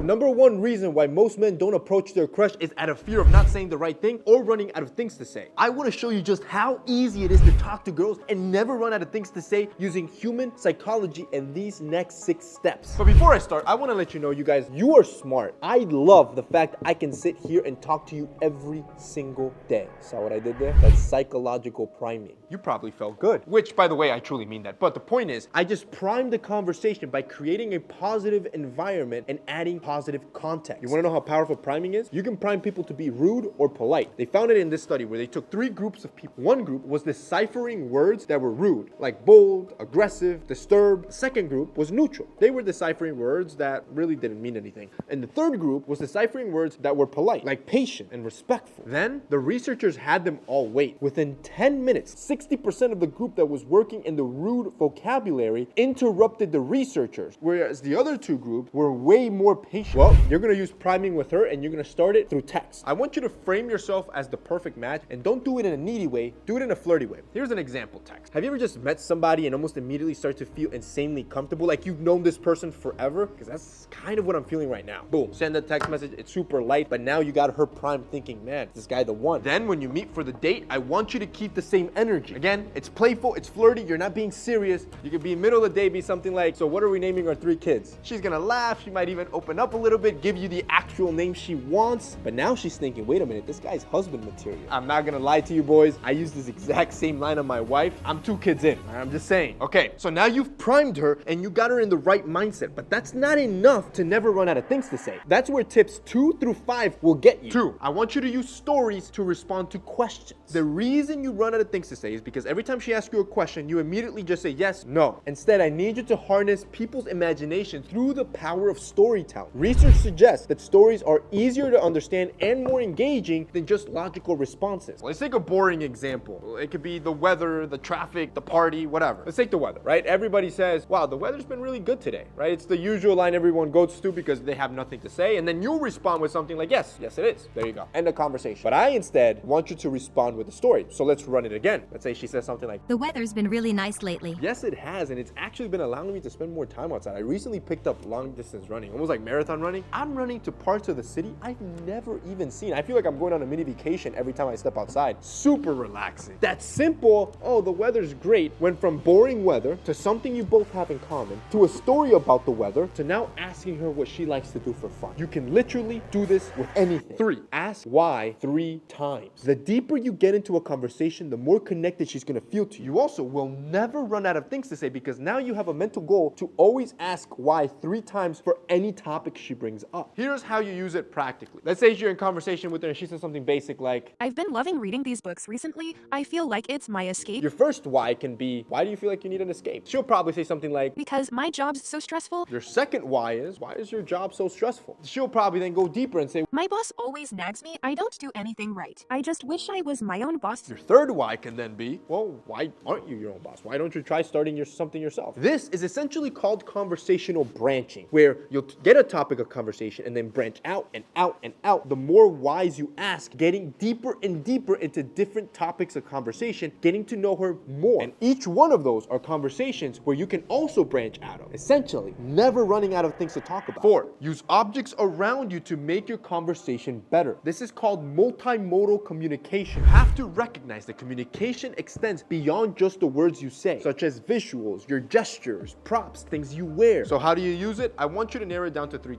number one reason why most men don't approach their crush is out of fear of not saying the right thing or running out of things to say. I want to show you just how easy it is to talk to girls and never run out of things to say using human psychology and these next 6 steps. But before I start, I want to let you know, you guys, you are smart. I love the fact I can sit here and talk to you every single day. Saw what I did there? That's psychological priming. You probably felt good. Which, by the way, I truly mean that. But the point is, I just primed the conversation by creating a positive environment and adding positive context. You want to know how powerful priming is? You can prime people to be rude or polite. They found it in this study where they took 3 groups of people. One group was deciphering words that were rude, like bold, aggressive, disturbed. The second group was neutral. They were deciphering words that really didn't mean anything. And the third group was deciphering words that were polite, like patient and respectful. Then the researchers had them all wait. Within 10 minutes, 60% of the group that was working in the rude vocabulary interrupted the researchers, whereas the other 2 groups were way more patient. Well, you're gonna use priming with her and you're gonna start it through text. I want you to frame yourself as the perfect match and don't do it in a needy way, do it in a flirty way. Here's an example text. Have you ever just met somebody and almost immediately start to feel insanely comfortable, like you've known this person forever? Because that's kind of what I'm feeling right now. Boom, send a text message, it's super light, but now you got her prime thinking, man, this guy the one. Then when you meet for the date, I want you to keep the same energy. Again, it's playful, it's flirty, you're not being serious. You could be in the middle of the day, be something like, so what are we naming our 3 kids? She's gonna laugh, she might even open up a little bit, give you the actual name she wants, but now she's thinking, wait a minute, this guy's husband material. I'm not gonna lie to you boys, I use this exact same line on my wife. I'm 2 kids in, I'm just saying. Okay, so now you've primed her and you got her in the right mindset, but that's not enough to never run out of things to say. That's where tips 2 through 5 will get you. 2, I want you to use stories to respond to questions. The reason you run out of things to say is because every time she asks you a question, you immediately just say yes, no. Instead, I need you to harness people's imagination through the power of storytelling. Research suggests that stories are easier to understand and more engaging than just logical responses. Let's take a boring example. It could be the weather, the traffic, the party, whatever. Let's take the weather, right? Everybody says, wow, the weather's been really good today, right? It's the usual line everyone goes to because they have nothing to say, and then you'll respond with something like, yes, yes it is. There you go. End of conversation. But I instead want you to respond with a story. So let's run it again. Let's say she says something like, the weather's been really nice lately. yes, it has, and it's actually been allowing me to spend more time outside. I recently picked up long distance running, almost like marathon running. I'm running to parts of the city I've never even seen. I feel like I'm going on a mini vacation every time I step outside. Super relaxing. That simple, oh, the weather's great, went from boring weather to something you both have in common, to a story about the weather, to now asking her what she likes to do for fun. You can literally do this with anything. 3, ask why 3 times. The deeper you get into a conversation, the more connected she's gonna feel to you. You also will never run out of things to say because now you have a mental goal to always ask why 3 times for any topic she brings up. Here's how you use it practically. Let's say you're in conversation with her and she says something basic like, I've been loving reading these books recently. I feel like it's my escape. your first why can be, why do you feel like you need an escape? She'll probably say something like, Because my job's so stressful. your second why is your job so stressful? She'll probably then go deeper and say, My boss always nags me. I don't do anything right. I just wish I was my own boss. your third why can then be, well, why aren't you your own boss? Why don't you try starting something yourself? This is essentially called conversational branching, where you'll get a topic of conversation and then branch out and out and out. The more whys you ask, getting deeper and deeper into different topics of conversation, getting to know her more. And each one of those are conversations where you can also branch out of. Essentially, never running out of things to talk about. 4, use objects around you to make your conversation better. This is called multimodal communication. You have to recognize that communication extends beyond just the words you say, such as visuals, your gestures, props, things you wear. So how do you use it? I want you to narrow it down to 3